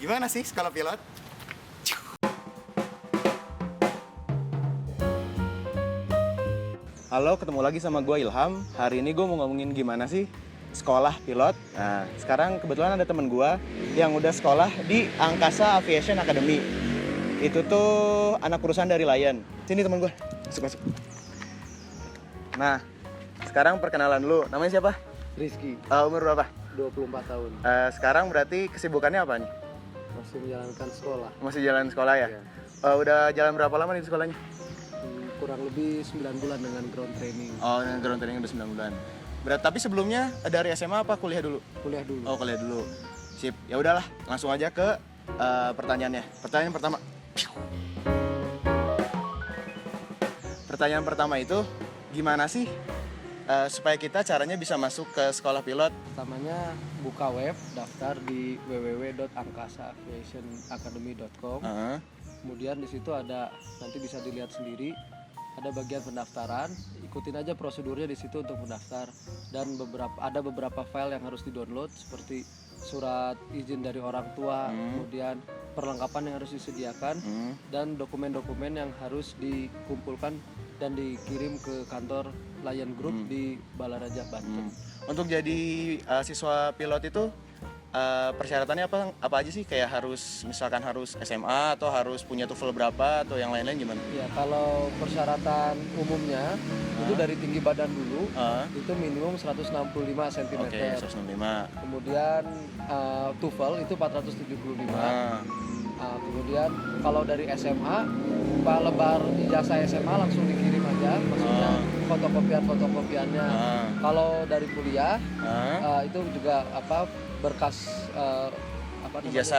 Gimana sih sekolah pilot? Halo, ketemu lagi sama gue Ilham. Hari ini gue mau ngomongin gimana sih sekolah pilot. Nah, sekarang kebetulan ada temen gue yang udah sekolah di Angkasa Aviation Academy. Itu tuh anak perusahaan dari Lion. Sini temen gue, masuk. Nah, sekarang perkenalan lu. Namanya siapa? Rizky, Umur berapa? 24 tahun. Sekarang berarti kesibukannya apa nih? Masih menjalankan sekolah. Masih jalan sekolah ya? Iya. Udah jalan berapa lama nih sekolahnya? Kurang lebih 9 bulan dengan ground training. Oh, dengan ground training udah 9 bulan. Tapi sebelumnya dari SMA apa kuliah dulu? Kuliah dulu. Oh, kuliah dulu. Sip. Ya udahlah, langsung aja ke pertanyaannya. Pertanyaan pertama. Pertanyaan pertama itu gimana sih supaya kita caranya bisa masuk ke sekolah pilot? Pertamanya buka web, daftar di www.angkasaaviationacademy.com. Kemudian di situ ada, nanti bisa dilihat sendiri, ada bagian pendaftaran. Ikutin aja prosedurnya di situ untuk mendaftar, dan ada beberapa file yang harus di-download seperti surat izin dari orang tua, kemudian perlengkapan yang harus disediakan, dan dokumen-dokumen yang harus dikumpulkan dan dikirim ke kantor Lion Group di Balaraja, Banten. Untuk jadi siswa pilot itu persyaratannya apa aja sih? Kayak misalkan harus SMA atau harus punya TOEFL berapa atau yang lain-lain gimana? Ya, kalau persyaratan umumnya itu dari tinggi badan dulu, itu minimum 165 cm. Oke, 165. Kemudian TOEFL itu 475. Kemudian kalau dari SMA, lebar ijazah SMA langsung dikirim aja, maksudnya fotokopiannya. Kalau dari kuliah itu juga berkas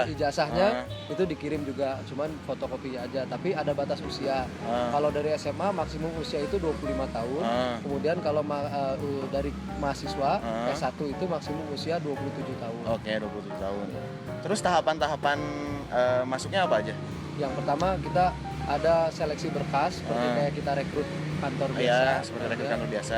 ijazahnya itu dikirim juga, cuman fotokopi aja, tapi ada batas usia. Kalau dari SMA maksimum usia itu 25 tahun. Kemudian kalau dari mahasiswa S1 itu maksimum usia 27 tahun. Oke, 27 tahun. Terus tahapan-tahapan masuknya apa aja? Yang pertama kita ada seleksi berkas, seperti kayak kita rekrut kantor biasa. Iya, seperti rekrut kantor biasa.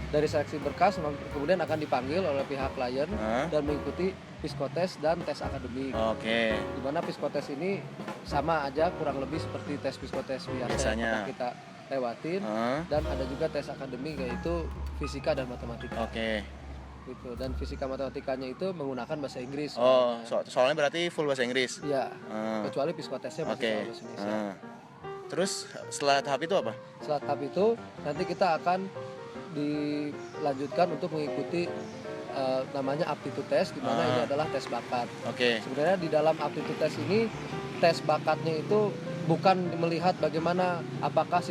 Dari seleksi berkas kemudian akan dipanggil oleh pihak klien dan mengikuti psikotes dan tes akademik. Oke. Dimana psikotes ini sama aja kurang lebih seperti tes psikotes biasanya yang kita lewatin, dan ada juga tes akademik yaitu fisika dan matematika. Oke. Gitu. Dan fisika matematikanya itu menggunakan bahasa Inggris. Soalnya berarti full bahasa Inggris. Iya. Kecuali psikotesnya masih bahasa Indonesia. Terus setelah tahap itu apa? Setelah tahap itu nanti kita akan dilanjutkan untuk mengikuti namanya aptitude test, di mana ini adalah tes bakat. Sebenarnya di dalam aptitude test ini, tes bakatnya itu bukan melihat bagaimana apakah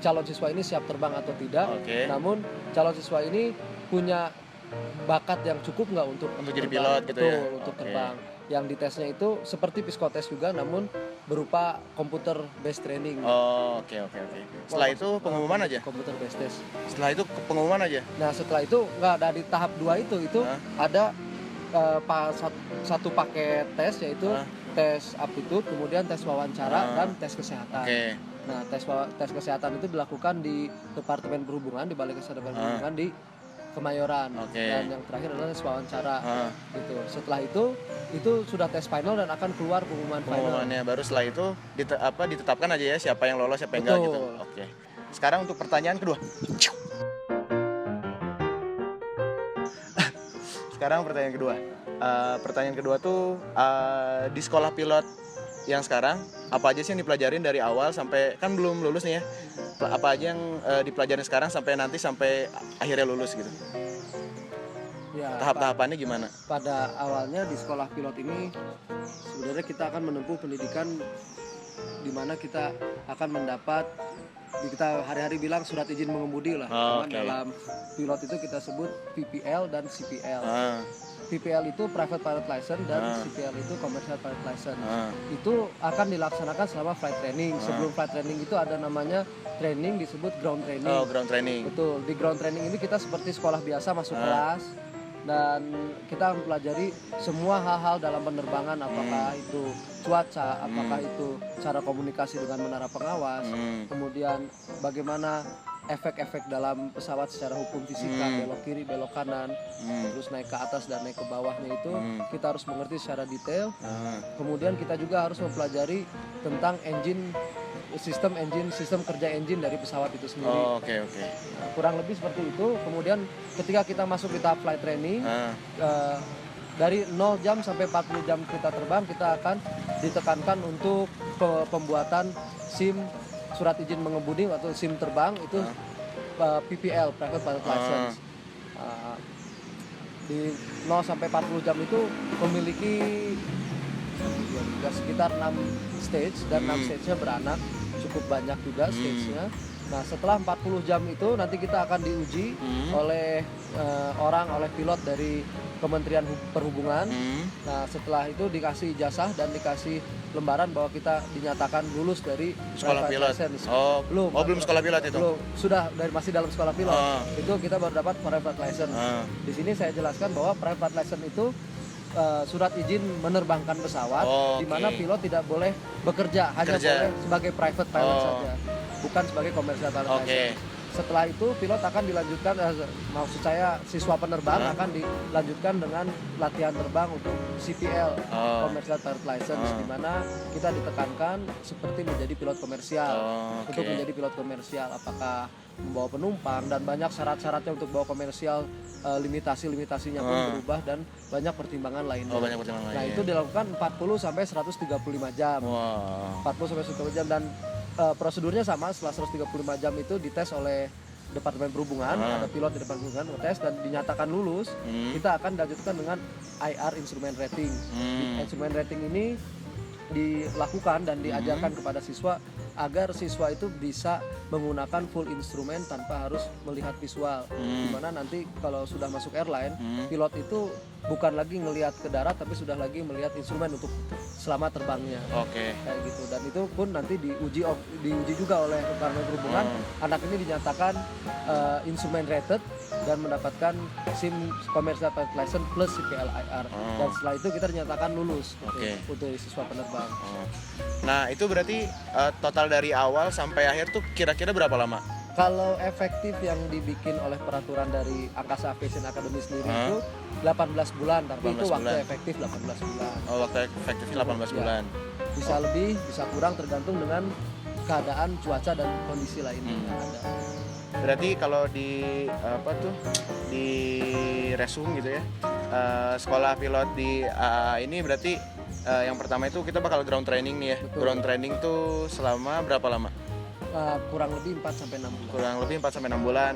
calon siswa ini siap terbang atau tidak, namun calon siswa ini punya bakat yang cukup nggak untuk jadi pilot gitu ya? Untuk terbang. Yang ditesnya itu seperti psikotes juga, namun berupa computer based training. Oke. Setelah itu pengumuman aja? Computer based test. Setelah itu pengumuman aja? Nah, setelah itu nggak, dari tahap 2 itu ada satu paket tes, yaitu tes aptitude, kemudian tes wawancara, dan tes kesehatan. Nah, tes kesehatan itu dilakukan di Departemen Perhubungan, di Balai Kesehatan Perhubungan di Kemayoran. Dan yang terakhir adalah tes wawancara. Gitu. Setelah itu sudah tes final dan akan keluar pengumuman final. Pengumumannya baru setelah itu ditetapkan aja ya siapa yang lolos, siapa yang enggak gitu. Oke. Sekarang untuk pertanyaan kedua. Pertanyaan kedua tuh di sekolah pilot yang sekarang apa aja sih yang dipelajarin dari awal sampai, kan belum lulus nih ya, apa aja yang dipelajarin sekarang sampai akhirnya lulus gitu? Ya, tahap-tahapannya gimana? Pada awalnya di sekolah pilot ini sebenarnya kita akan menempuh pendidikan di mana kita akan mendapat, kita hari-hari bilang surat izin mengemudi lah. Dalam pilot itu kita sebut PPL dan CPL. PPL itu Private Pilot License dan CPL itu Commercial Pilot License. Itu akan dilaksanakan selama flight training. Sebelum flight training itu ada namanya training disebut ground training. Ground training. Betul. Di ground training ini kita seperti sekolah biasa masuk kelas, dan kita mempelajari semua hal-hal dalam penerbangan, apakah itu cuaca, apakah itu cara komunikasi dengan menara pengawas, kemudian bagaimana efek-efek dalam pesawat secara hukum fisika, belok kiri, belok kanan, terus naik ke atas dan naik ke bawahnya itu kita harus mengerti secara detail. Kemudian kita juga harus mempelajari tentang sistem kerja engine dari pesawat itu sendiri. Oke. Nah, kurang lebih seperti itu. Kemudian ketika kita masuk di tahap flight training, dari 0 jam sampai 40 jam kita terbang, kita akan ditekankan untuk pembuatan SIM, surat izin mengemudi atau SIM terbang itu PPL, Private Pilot License. Di 0 sampai 40 jam itu memiliki sekitar 6 stage dan 6 stage-nya beranak, cukup banyak juga stage-nya. Nah, setelah 40 jam itu nanti kita akan diuji oleh oleh pilot dari Kementerian Perhubungan. Nah, setelah itu dikasih ijazah dan dikasih lembaran bahwa kita dinyatakan lulus dari sekolah pilot. license. Belum sekolah pilot itu. Belum, sudah masih dalam sekolah pilot. Itu kita baru dapat private license. Di sini saya jelaskan bahwa private license itu surat izin menerbangkan pesawat, di mana pilot tidak boleh bekerja, hanya boleh sebagai private pilot saja, bukan sebagai commercial pilot license. Setelah itu pilot akan dilanjutkan, maksud saya siswa penerbang akan dilanjutkan dengan latihan terbang untuk CPL, Commercial Pilot License, di mana kita ditekankan seperti menjadi pilot komersial. Untuk menjadi pilot komersial, apakah membawa penumpang dan banyak syarat-syaratnya untuk bawa komersial, limitasinya pun berubah dan banyak pertimbangan lainnya. Nah, itu dilakukan 40 sampai 135 jam. 40 sampai 135 jam dan prosedurnya sama. Setelah 135 jam itu dites oleh Departemen Perhubungan, ada pilot di Departemen Perhubungan ngetes dan dinyatakan lulus. Kita akan dilanjutkan dengan IR Instrument Rating. Instrument Rating ini dilakukan dan diajarkan kepada siswa agar siswa itu bisa menggunakan full instrumen tanpa harus melihat visual. Dimana nanti kalau sudah masuk airline, pilot itu bukan lagi ngelihat ke darat tapi sudah lagi melihat instrumen untuk selama terbangnya. Kayak gitu. Dan itu pun nanti diuji juga oleh Departemen Perhubungan. Anak ini dinyatakan instrument rated dan mendapatkan SIM Commercial Pilot License plus CPL-IR. Dan setelah itu kita dinyatakan lulus untuk siswa penerbang. Nah, itu berarti total dari awal sampai akhir tuh kira-kira berapa lama? Kalau efektif yang dibikin oleh peraturan dari Angkasa Aviation Academy sendiri itu 18 bulan, tapi 18 itu waktu efektif 18 bulan. Waktu efektifnya 18 bulan. Bisa lebih, bisa kurang tergantung dengan keadaan cuaca dan kondisi lainnya yang ada. Berarti kalau di di resume gitu ya, sekolah pilot di AA ini berarti yang pertama itu kita bakal ground training nih ya. Betul. Ground training tuh selama berapa lama? Kurang lebih 4 sampai 6 bulan. Kurang lebih 4 sampai 6 bulan.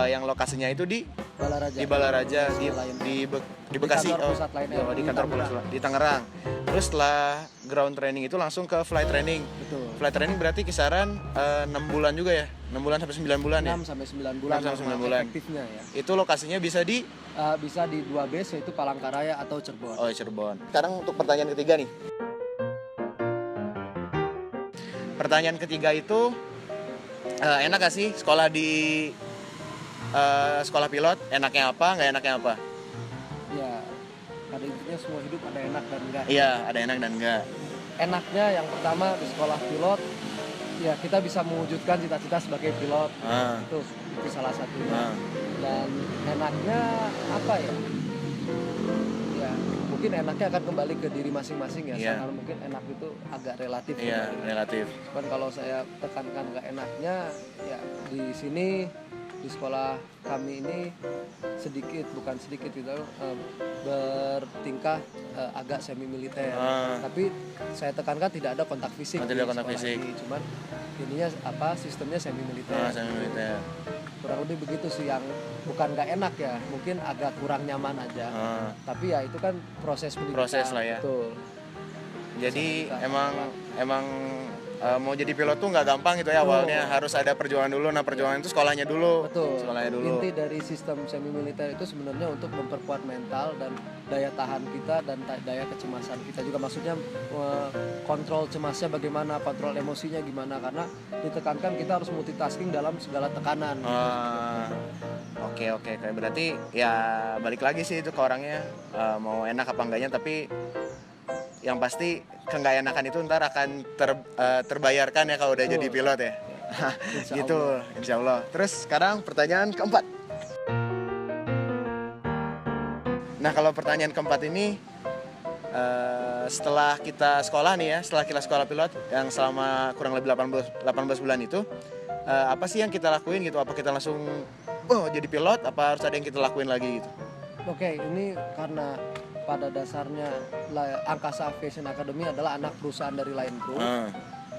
Yang lokasinya itu di Balaraja. Di Balaraja di Bekasi. Di kantor pusat Lion Air. Di kantor pusat di Tangerang. Terus setelah ground training itu langsung ke flight training. Betul. Flight training berarti kisaran 6 bulan juga ya? 6 bulan sampai 9 bulan 6 ya? 6 sampai 9 bulan. 6 sampai 9 bulan. Efektifnya ya. Itu lokasinya bisa di 2 base yaitu Palangkaraya atau Cirebon. Cirebon. Sekarang untuk pertanyaan ketiga nih. Pertanyaan ketiga itu enak gak sih sekolah di sekolah pilot? Enaknya apa, nggak enaknya apa? Ya, pada intinya semua hidup ada enak dan enggak. Iya, ada enak dan enggak. Enaknya yang pertama di sekolah pilot, ya kita bisa mewujudkan cita-cita sebagai pilot. Itu salah satunya. Dan enaknya apa ya? Ya, mungkin enaknya akan kembali ke diri masing-masing ya. Karena mungkin enak itu agak relatif. Iya, relatif. Cuman kalau saya tekankan nggak enaknya, ya di sini di sekolah kami ini bukan sedikit gitu, bertingkah agak semi militer. Tapi saya tekankan tidak ada kontak fisik di sekolah ini. Cuman ininya sistemnya semi militer. Kurang lebih begitu sih, yang bukan nggak enak ya, mungkin agak kurang nyaman aja. Tapi ya itu kan proses pendidikan. Proses lah ya. Betul. Jadi emang mau jadi pilot tuh nggak gampang gitu ya. Awalnya harus ada perjuangan dulu. Nah, perjuangan itu sekolahnya dulu. Betul. Sekolahnya dulu. Inti dari sistem semi militer itu sebenarnya untuk memperkuat mental dan daya tahan kita dan daya kecemasan kita juga. Maksudnya kontrol cemasnya bagaimana, kontrol emosinya gimana, karena ditekankan kita harus multitasking dalam segala tekanan. Oke. Berarti ya balik lagi sih itu ke orangnya, mau enak apa enggaknya, tapi yang pasti keenggak enakan itu ntar akan terbayarkan ya kalau udah jadi pilot ya. Gitu, insya Allah. Terus sekarang pertanyaan keempat. Nah, kalau pertanyaan keempat ini, setelah kita sekolah nih ya, setelah kita sekolah pilot yang selama kurang lebih 18 bulan itu, apa sih yang kita lakuin gitu? Apa kita langsung jadi pilot, apa harus ada yang kita lakuin lagi gitu? Oke, ini karena pada dasarnya Angkasa Aviation Academy adalah anak perusahaan dari Lion Group.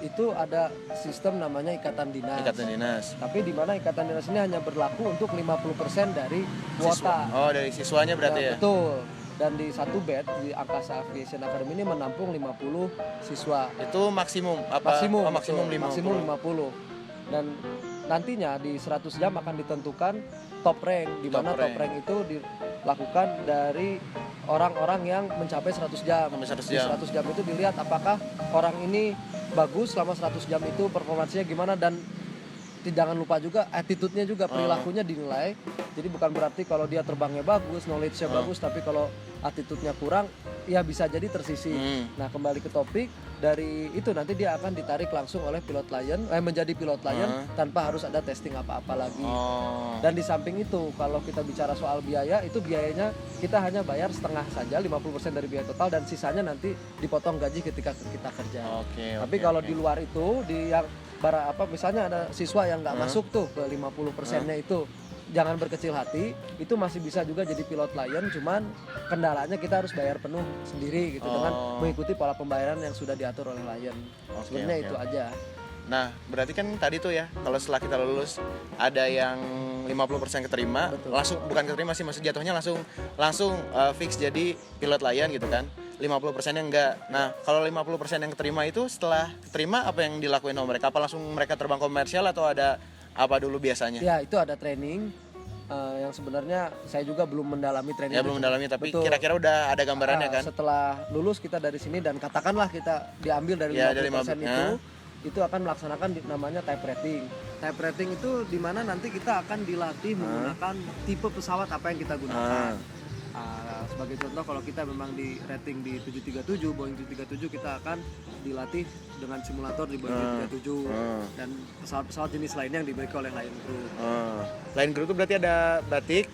Itu ada sistem namanya ikatan dinas. Ikatan dinas. Tapi di mana ikatan dinas ini hanya berlaku untuk 50% dari kuota. Dari siswanya berarti ya? Betul. Dan di satu batch di Angkasa Aviation Academy ini menampung 50 siswa. Itu maksimum apa? Maksimum, maksimum 50. Maksimum 50. Dan nantinya di 100 jam akan ditentukan top rank, di mana top rank itu dilakukan dari orang-orang yang mencapai 100 jam. Di 100 jam itu dilihat apakah orang ini bagus selama 100 jam itu, performansinya gimana, dan jangan lupa juga attitude-nya juga, perilakunya dinilai. Jadi bukan berarti kalau dia terbangnya bagus, knowledge-nya bagus, tapi kalau attitude-nya kurang, ya bisa jadi tersisih. Nah, kembali ke topik, dari itu nanti dia akan ditarik langsung oleh pilot Lion, menjadi pilot Lion tanpa harus ada testing apa-apa lagi. Dan di samping itu, kalau kita bicara soal biaya, itu biayanya kita hanya bayar setengah saja, 50% dari biaya total, dan sisanya nanti dipotong gaji ketika kita kerja. Tapi kalau di luar itu, di yang misalnya ada siswa yang nggak masuk tuh ke 50%-nya itu, jangan berkecil hati, itu masih bisa juga jadi pilot Lion, cuman kendalanya kita harus bayar penuh sendiri gitu, dengan mengikuti pola pembayaran yang sudah diatur oleh Lion. Sebenarnya itu aja. Nah, berarti kan tadi tuh ya, kalau setelah kita lulus ada yang 50% keterima. Betul. Langsung bukan keterima sih, maksud jatuhnya langsung fix jadi pilot Lion gitu kan. 50% yang enggak. Nah, kalau 50% yang keterima itu, setelah keterima apa yang dilakuin sama mereka? Apa langsung mereka terbang komersial atau ada apa dulu biasanya? Ya, itu ada training yang sebenarnya saya juga belum mendalami training. Ya, belum mendalami, tapi betul. Kira-kira udah ada gambarannya kan? Setelah lulus kita dari sini dan katakanlah kita diambil dari 50% itu akan melaksanakan namanya type rating. Type rating itu di mana nanti kita akan dilatih menggunakan tipe pesawat apa yang kita gunakan. Sebagai contoh, kalau kita memang di rating di 737, Boeing 737, kita akan dilatih dengan simulator di Boeing 737 dan pesawat-pesawat jenis lainnya yang dimiliki oleh Lion Group. Lion Group itu berarti ada batik,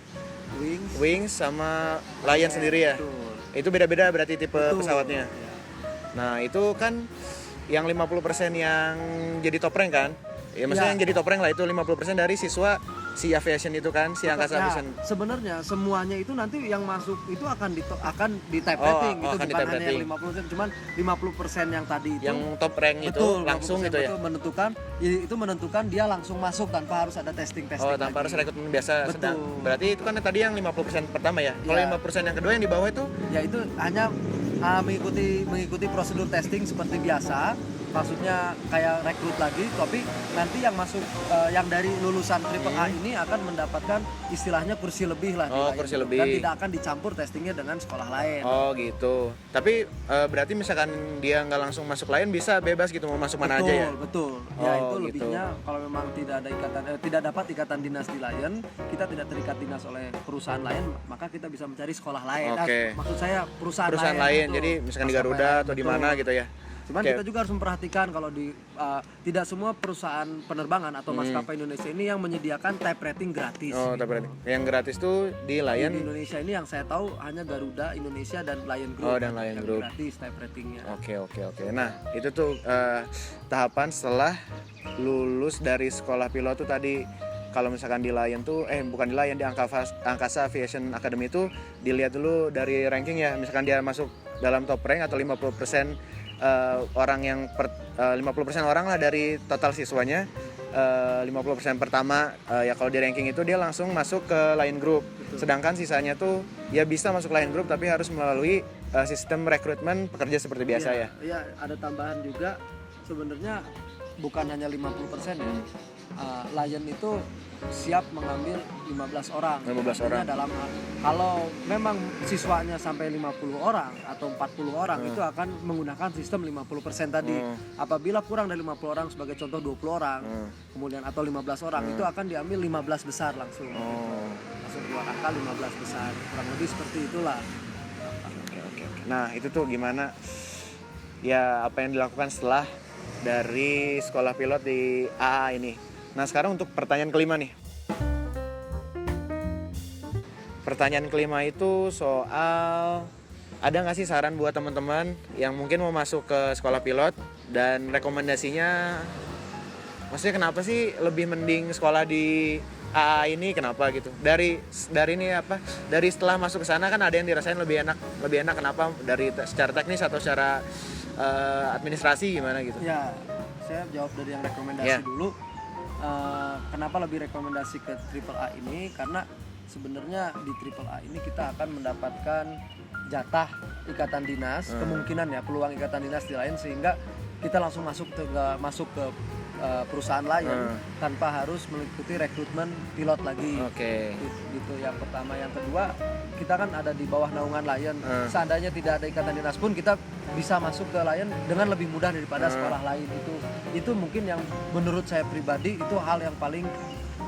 wings sama Lion sendiri ya? Betul. Itu beda-beda berarti tipe pesawatnya? Ya. Nah, itu kan yang 50% yang jadi top rank kan? Ya maksudnya yang jadi top rank lah, itu 50% dari siswa si aviation itu kan, si Angkasa Aviation. Sebenarnya semuanya itu nanti yang masuk itu akan di type rating gitu, bukan hanya yang 50%, cuman 50% yang tadi itu yang top rank itu langsung gitu ya. Itu menentukan dia langsung masuk tanpa harus ada testing. Tanpa harus rekrutmen biasa. Berarti itu kan tadi yang 50% pertama ya. Kalau 50% yang kedua yang di bawah itu? Ya itu hanya mengikuti prosedur testing seperti biasa. Maksudnya kayak rekrut lagi, tapi nanti yang masuk yang dari lulusan Triple A ini akan mendapatkan istilahnya kursi lebih lah. Kursi lebih. Dan tidak akan dicampur testingnya dengan sekolah lain. Gitu. Tapi berarti misalkan dia nggak langsung masuk lain, bisa bebas gitu mau masuk mana aja ya? Betul. Ya itu lebihnya kalau memang tidak ada tidak dapat ikatan dinas di Lion, kita tidak terikat dinas oleh perusahaan lain, maka kita bisa mencari sekolah lain. Maksud saya perusahaan lain. Jadi misalkan di Garuda atau di mana gitu ya. Cuman kita juga harus memperhatikan kalau tidak semua perusahaan penerbangan atau maskapai Indonesia ini yang menyediakan type rating gratis. Type rating. Yang gratis tuh di Lion. Di Indonesia ini yang saya tahu hanya Garuda Indonesia dan Lion Group. Dan Lion Group. Gratis type ratingnya. Oke. Nah, itu tuh tahapan setelah lulus dari sekolah pilot tuh tadi. Kalau misalkan di Lion tuh, bukan di Lion, di Angkasa Aviation Academy itu dilihat dulu dari ranking ya. Misalkan dia masuk dalam top rank atau 50% orang yang 50% orang lah dari total siswanya, 50% pertama ya kalau di ranking itu dia langsung masuk ke Lion Group. Betul. Sedangkan sisanya tuh ya bisa masuk Lion Group tapi harus melalui sistem rekrutmen pekerja seperti biasa ya. Iya, ada tambahan juga sebenarnya bukan hanya 50% ya. Lion itu siap mengambil 15 orang. 15 orang. Kalau memang siswanya sampai 50 orang atau 40 orang itu akan menggunakan sistem 50% tadi. Apabila kurang dari 50 orang, sebagai contoh 20 orang, kemudian atau 15 orang itu akan diambil 15 besar langsung. Langsung keluar angka 15 besar. Kurang lebih seperti itulah. Oke. Nah, itu tuh gimana? Ya apa yang dilakukan setelah dari sekolah pilot di AA ini. Nah sekarang untuk pertanyaan kelima nih. Pertanyaan kelima itu soal ada nggak sih saran buat teman-teman yang mungkin mau masuk ke sekolah pilot dan rekomendasinya, maksudnya kenapa sih lebih mending sekolah di AA ini, kenapa gitu? Dari ini apa? Dari setelah masuk ke sana kan ada yang dirasain lebih enak kenapa? Dari secara teknis atau secara administrasi gimana gitu? Ya, saya jawab dari yang rekomendasi dulu. Kenapa lebih rekomendasi ke AAA ini? Karena sebenarnya di AAA ini kita akan mendapatkan jatah ikatan dinas, kemungkinan ya peluang ikatan dinas di lain, sehingga kita langsung masuk ke perusahaan lain tanpa harus mengikuti rekrutmen pilot lagi. Gitu yang pertama. Yang kedua, kita kan ada di bawah naungan Lion. Seandainya tidak ada ikatan dinas pun kita bisa masuk ke Lion dengan lebih mudah daripada sekolah lain. Itu mungkin yang menurut saya pribadi itu hal yang paling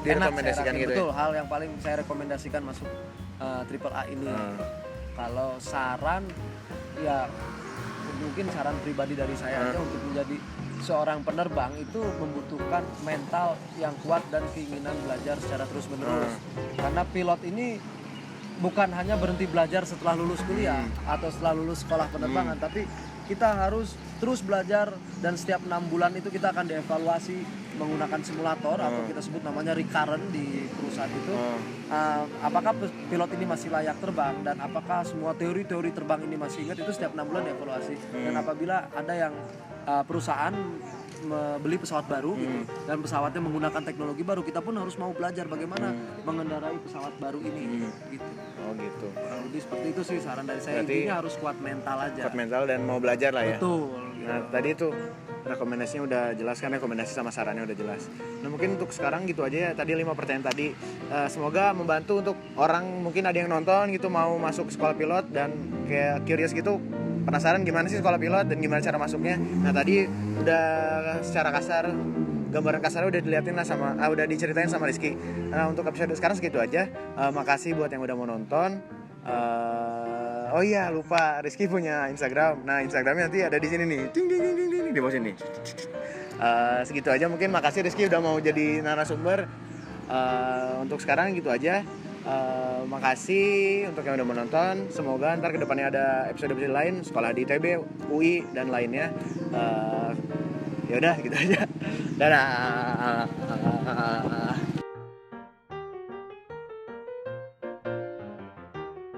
direkomendasikan gitu. Betul, hal yang paling saya rekomendasikan masuk AAA ini. Kalau saran ya mungkin saran pribadi dari saya aja, untuk menjadi seorang penerbang itu membutuhkan mental yang kuat dan keinginan belajar secara terus-menerus. Karena pilot ini bukan hanya berhenti belajar setelah lulus kuliah atau setelah lulus sekolah penerbangan, tapi kita harus terus belajar, dan setiap 6 bulan itu kita akan dievaluasi menggunakan simulator atau kita sebut namanya recurrent di perusahaan itu. Apakah pilot ini masih layak terbang dan apakah semua teori-teori terbang ini masih ingat, itu setiap 6 bulan dievaluasi. Dan apabila ada yang perusahaan beli pesawat baru gitu, dan pesawatnya menggunakan teknologi baru, kita pun harus mau belajar bagaimana mengendarai pesawat baru ini gitu. Oh gitu. Kurang lebih seperti itu sih saran dari saya. Berarti intinya harus kuat mental aja. Kuat mental dan mau belajar lah ya. Betul. Nah tadi tuh rekomendasinya udah jelas kan, rekomendasi sama sarannya udah jelas. Nah mungkin untuk sekarang gitu aja ya, tadi 5 pertanyaan tadi. Semoga membantu untuk orang, mungkin ada yang nonton gitu mau masuk sekolah pilot dan kayak curious gitu, penasaran gimana sih sekolah pilot dan gimana cara masuknya. Nah tadi udah secara kasar, gambaran kasarnya udah diliatin lah udah diceritain sama Rizky. Nah untuk episode sekarang segitu aja. Makasih buat yang udah mau nonton. Oh iya lupa, Rizky punya Instagram. Nah Instagramnya nanti ada di sini nih, ding ding ding ding ding, di bawah sini. Segitu aja mungkin. Makasih Rizky udah mau jadi narasumber. Untuk sekarang gitu aja. Makasih untuk yang udah menonton. Semoga ntar kedepannya ada episode-episode lain, sekolah di ITB, UI dan lainnya. Ya udah gitu aja. Dadah.